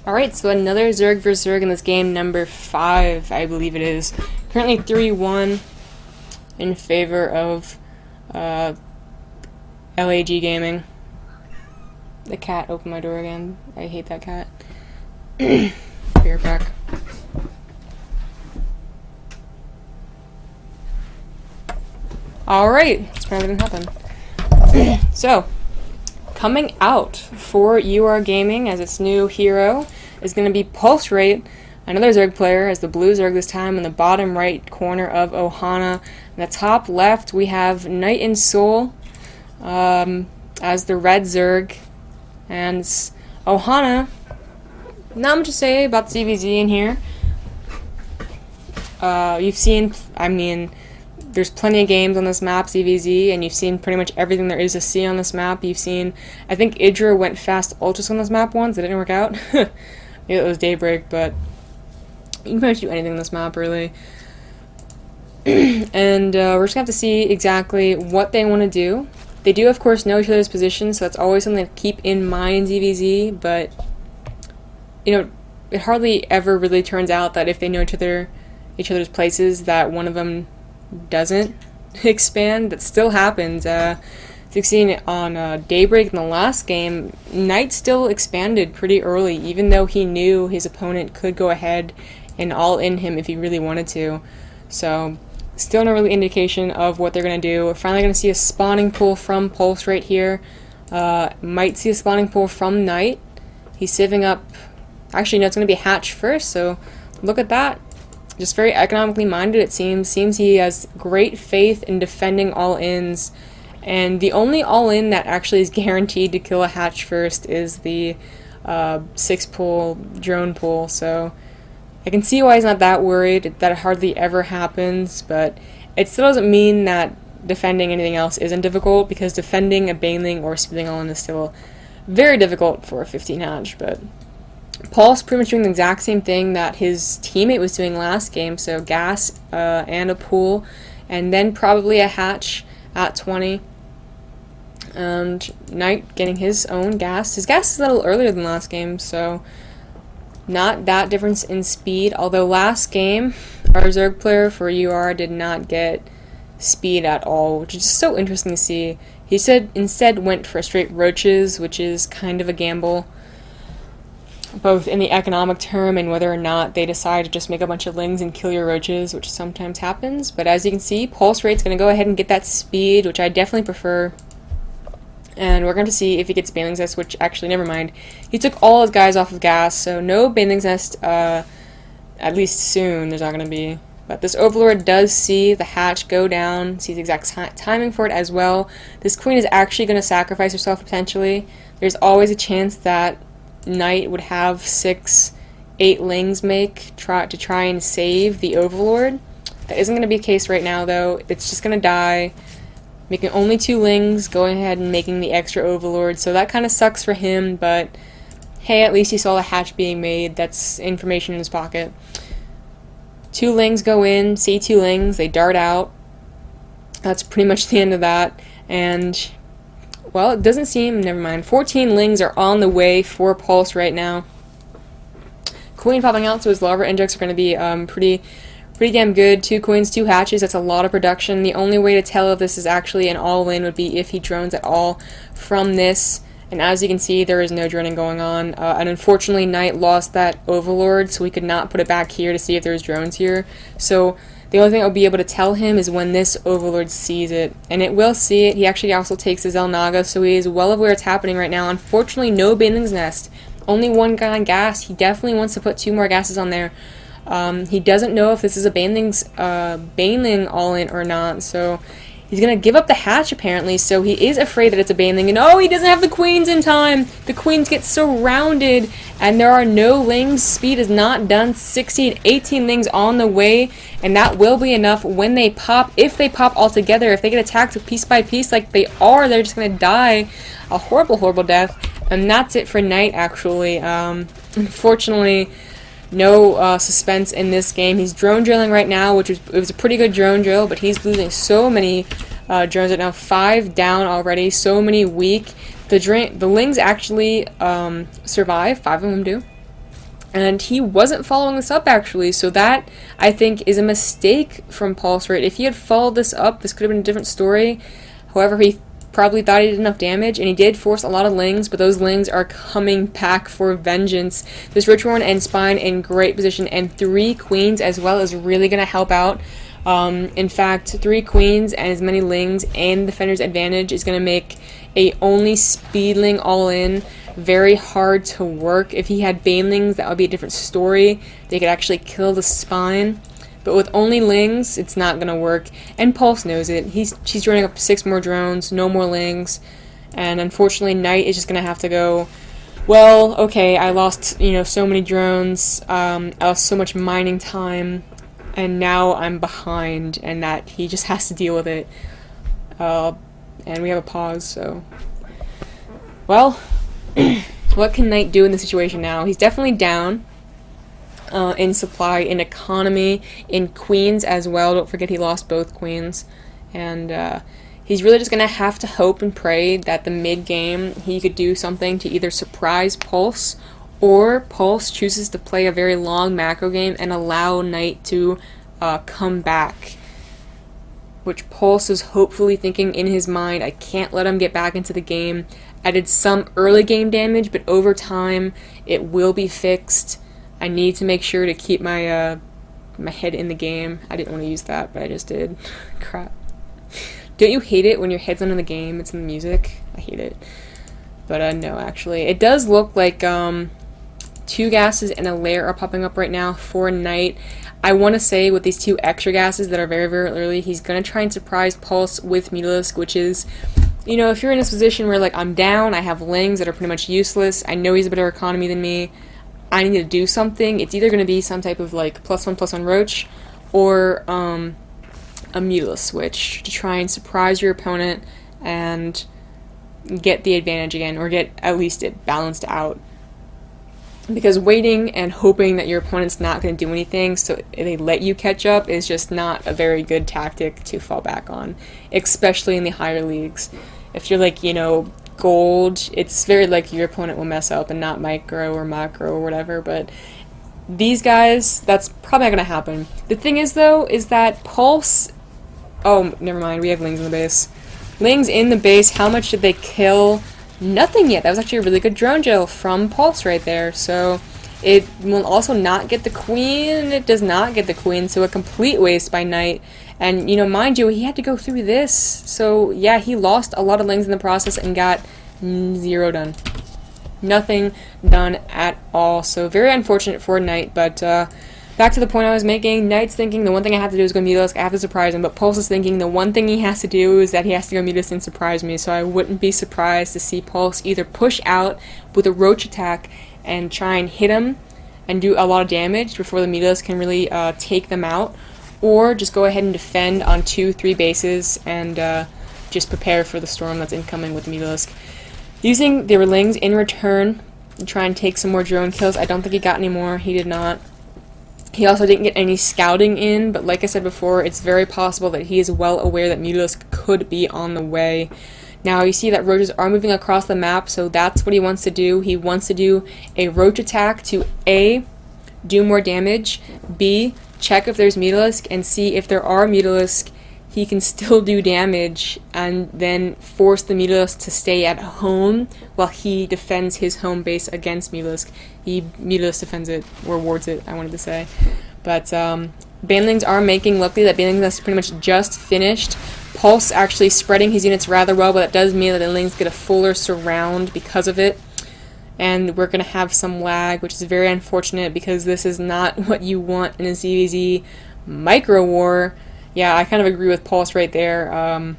Alright, so another Zerg vs. Zerg in this game, number 5, I believe it is. Currently 3-1 in favor of LaG Gaming. The cat opened my door again. I hate that cat. Be right back. Alright, that's probably gonna happen. So, coming out for UR Gaming as its new hero is going to be PulseRate, another Zerg player, as the blue Zerg this time in the bottom right corner of Ohana. In the top left, we have NightinSeoul as the red Zerg, and Ohana. Not much to say about the ZVZ in here. You've seen, there's plenty of games on this map, ZVZ, and you've seen pretty much everything there is to see on this map. You've seen, I think Idra went fast ultras on this map once. It didn't work out. Maybe it was Daybreak, but you can pretty much do anything on this map, really. And we're just going to have to see exactly what they want to do. They do, of course, know each other's positions, so that's always something to keep in mind in ZVZ, but, you know, it hardly ever really turns out that if they know each other's places, that one of them doesn't expand. That still happens. As you've seen on Daybreak in the last game, Knight still expanded pretty early, even though he knew his opponent could go ahead and all in him if he really wanted to. So, still no really indication of what they're going to do. We're finally going to see a spawning pool from PulseRate here. Might see a spawning pool from Knight. He's saving up. Actually, no, it's going to be Hatch first, so look at that. Just very economically minded, it seems. Seems he has great faith in defending all-ins. And the only all-in that actually is guaranteed to kill a Hatch first is the 6-pull drone pool. So I can see why he's not that worried. That hardly ever happens. But it still doesn't mean that defending anything else isn't difficult, because defending a Baneling or speeding all-in is still very difficult for a 15 Hatch. But Paul's pretty much doing the exact same thing that his teammate was doing last game, so gas and a pool, and then probably a Hatch at 20. And Knight getting his own gas. His gas is a little earlier than last game, so not that difference in speed, although last game our Zerg player for UR did not get speed at all, which is just so interesting to see. He said instead went for straight roaches, which is kind of a gamble, both in the economic term and whether or not they decide to just make a bunch of lings and kill your roaches, which sometimes happens. But as you can see, PulseRate's going to go ahead and get that speed, which I definitely prefer. And we're going to see if he gets Baneling's Nest, which actually, never mind. He took all his guys off of gas, so no Baneling's Nest, at least soon, there's not going to be. But this Overlord does see the Hatch go down, sees the exact timing for it as well. This Queen is actually going to sacrifice herself potentially. There's always a chance that Knight would have 6-8 lings to try and save the Overlord. That isn't going to be the case right now, though. It's just going to die, making only 2 lings, going ahead and making the extra Overlord. So that kind of sucks for him, but hey, at least he saw the Hatch being made. That's information in his pocket. 2 lings go in, see 2 lings, they dart out. That's pretty much the end of that. And well, it doesn't seem, never mind. 14 lings are on the way for Pulse right now. Queen popping out, so his larva injects are going to be pretty damn good. 2 queens, 2 hatches, that's a lot of production. The only way to tell if this is actually an all-in would be if he drones at all from this. And as you can see, there is no droning going on. And unfortunately, Knight lost that Overlord, so we could not put it back here to see if there's drones here. So the only thing I'll be able to tell him is when this Overlord sees it. And it will see it. He actually also takes his El Naga, so he is well aware it's happening right now. Unfortunately, no Baneling's Nest. Only 1 guy on gas. He definitely wants to put 2 more gases on there. He doesn't know if this is a Baneling all-in or not, so he's going to give up the Hatch apparently, so he is afraid that it's a Baneling, and oh, he doesn't have the Queens in time! The Queens get surrounded, and there are no lings. Speed is not done. 16, 18 lings on the way, and that will be enough when they pop, if they pop all together. If they get attacked piece by piece like they are, they're just going to die a horrible, horrible death, and that's it for Knight, actually. Unfortunately, no suspense in this game. He's drone drilling right now, it was a pretty good drone drill, but he's losing so many drones right now. 5 down already, so many weak. The lings actually survive, 5 of them do. And he wasn't following this up, actually, so that, I think, is a mistake from PulseRate. If he had followed this up, this could have been a different story. However, he probably thought he did enough damage, and he did force a lot of lings, but those lings are coming back for vengeance. This Rituorn and Spine in great position, and 3 queens as well is really going to help out. In fact, 3 queens and as many lings and defender's advantage is going to make a only speedling all in very hard to work. If he had banelings, that would be a different story. They could actually kill the Spine. But with only lings, it's not going to work. And Pulse knows it. She's joining up 6 more drones, no more lings. And unfortunately, Knight is just going to have to go, well, okay, I lost, so many drones. I lost so much mining time. And now I'm behind. And that he just has to deal with it. And we have a pause, so... Well, what can Knight do in this situation now? He's definitely down. In supply, in economy, in queens as well. Don't forget he lost both queens. And he's really just going to have to hope and pray that the mid-game he could do something to either surprise Pulse, or Pulse chooses to play a very long macro game and allow Knight to come back. Which Pulse is hopefully thinking in his mind, I can't let him get back into the game. I did some early game damage, but over time it will be fixed. I need to make sure to keep my my head in the game. I didn't want to use that, but I just did. Crap. Don't you hate it when your head's not in the game, it's in the music? I hate it. But no, actually. It does look like 2 gases and a lair are popping up right now for Knight. I want to say with these 2 extra gases that are very, very early, he's going to try and surprise Pulse with Mutalisk, which is, if you're in this position where, like, I'm down, I have lings that are pretty much useless, I know he's a better economy than me, I need to do something. It's either going to be some type of like +1/+1 roach or a Mutalisk switch to try and surprise your opponent and get the advantage again, or get at least it balanced out. Because waiting and hoping that your opponent's not going to do anything so they let you catch up is just not a very good tactic to fall back on, especially in the higher leagues. If you're like, gold, it's very likely your opponent will mess up and not micro or macro or whatever, but these guys, that's probably not going to happen. The thing is, though, is that Pulse... Oh, never mind, we have lings in the base. Lings in the base, how much did they kill? Nothing yet. That was actually a really good drone gel from Pulse right there, so it will also not get the queen. It does not get the queen, so a complete waste by Knight. And, mind you, he had to go through this. So, yeah, he lost a lot of lings in the process and got 0 done. Nothing done at all. So, very unfortunate for Knight. But, back to the point I was making, Knight's thinking the one thing I have to do is go Mutalisk. I have to surprise him. But Pulse is thinking the one thing he has to do is that he has to go Mutalisk and surprise me. So, I wouldn't be surprised to see Pulse either push out with a roach attack and try and hit him and do a lot of damage before the Mutalisk can really take them out. Or just go ahead and defend on 2-3 bases and just prepare for the storm that's incoming with Mutalisk. Using the lings in return and try and take some more drone kills. I don't think he got any more. He did not. He also didn't get any scouting in, but like I said before, it's very possible that he is well aware that Mutalisk could be on the way. Now, you see that roaches are moving across the map, so that's what he wants to do. He wants to do a roach attack to A, do more damage, B, check if there's Mutalisk, and see if there are Mutalisk, he can still do damage, and then force the Mutalisk to stay at home while he defends his home base against Mutalisk. Mutalisk defends it, or wards it, I wanted to say. But banlings are making, luckily that banlings is pretty much just finished. Pulse actually spreading his units rather well, but that does mean that the lings get a fuller surround because of it. And we're going to have some lag, which is very unfortunate because this is not what you want in a ZVZ micro war. Yeah, I kind of agree with Pulse right there.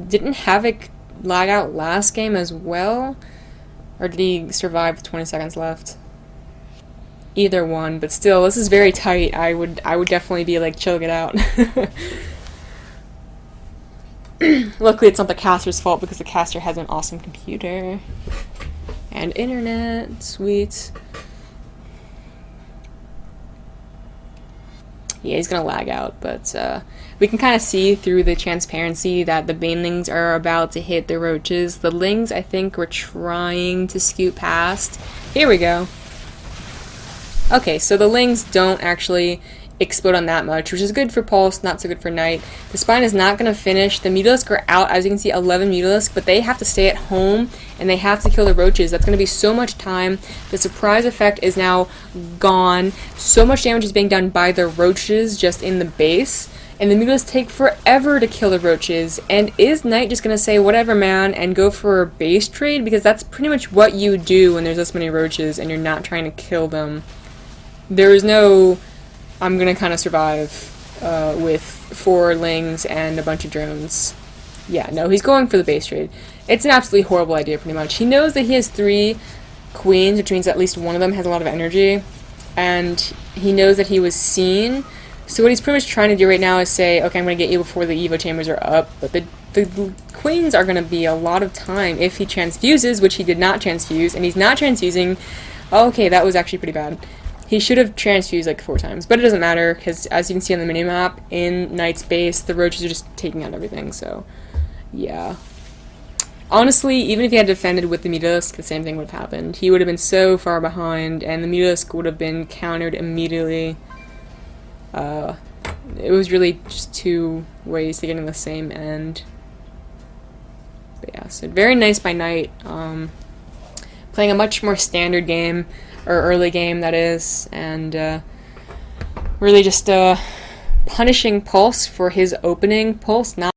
Didn't Havoc lag out last game as well? Or did he survive with 20 seconds left? Either one, but still, this is very tight. I would definitely be like, chill, get out. Luckily, it's not the caster's fault because the caster has an awesome computer. And internet, sweet. Yeah, he's gonna lag out, but we can kind of see through the transparency that the banelings are about to hit the roaches. The lings, I think, were trying to scoot past. Here we go. Okay, so the Lings don't actually explode on that much, which is good for Pulse, not so good for Knight. The Spine is not going to finish. The Mutalisk are out, as you can see, 11 Mutalisk, but they have to stay at home, and they have to kill the Roaches. That's going to be so much time. The surprise effect is now gone. So much damage is being done by the Roaches just in the base, and the Mutalisks take forever to kill the Roaches. And is Knight just going to say, whatever, man, and go for a base trade? Because that's pretty much what you do when there's this many Roaches and you're not trying to kill them. There is no, I'm gonna kind of survive with 4 Lings and a bunch of drones. Yeah, no, he's going for the base trade. It's an absolutely horrible idea, pretty much. He knows that he has 3 queens, which means at least one of them has a lot of energy, and he knows that he was seen. So what he's pretty much trying to do right now is say, okay, I'm gonna get you before the Evo chambers are up, but the queens are gonna be a lot of time if he transfuses, which he did not transfuse, and he's not transfusing. Okay, that was actually pretty bad. He should have transfused like 4 times, but it doesn't matter, because as you can see on the minimap, in Knight's base, the Roaches are just taking out everything, so yeah. Honestly, even if he had defended with the Mutalisk, the same thing would have happened. He would have been so far behind, and the Mutalisk would have been countered immediately. It was really just 2 ways to get in the same end. But yeah, so very nice by Knight. Playing a much more standard game, or early game, that is, and really just punishing Pulse for his opening. Pulse not